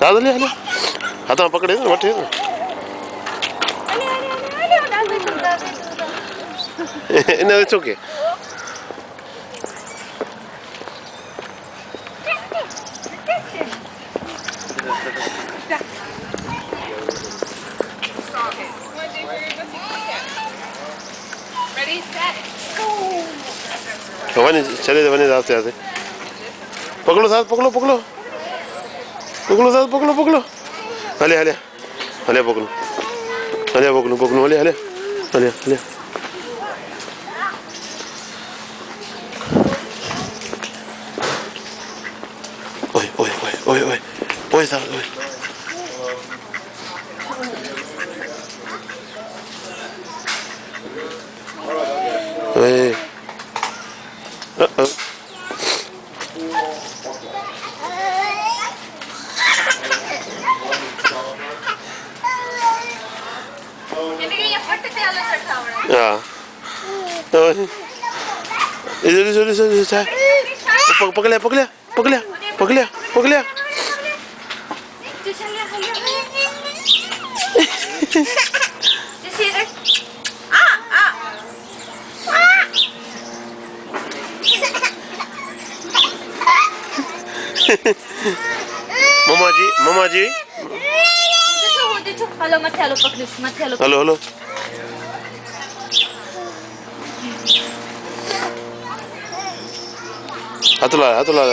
दादा ले ले हाथमा पक्रियो न मठे इन चोके Ready, set, go! वने चले वने जाते आते पकड़ो साथ पकड़ो पकड़ो पकड़ो साथ पकड़ो पकड़ो हले हले हले पकड़ो हले पकड़ो पकड़ो हले हले हले हले ओए ओए ओए ओए ओए ओए साथ ओए ओए हाँ इधर इधर इधर इधर पकड़ पकड़ पकड़ पकड़ पकड़ मम्मा जी हेलो मत हेलो पकड़ मत हेलो हेलो हेलो हाथ ला न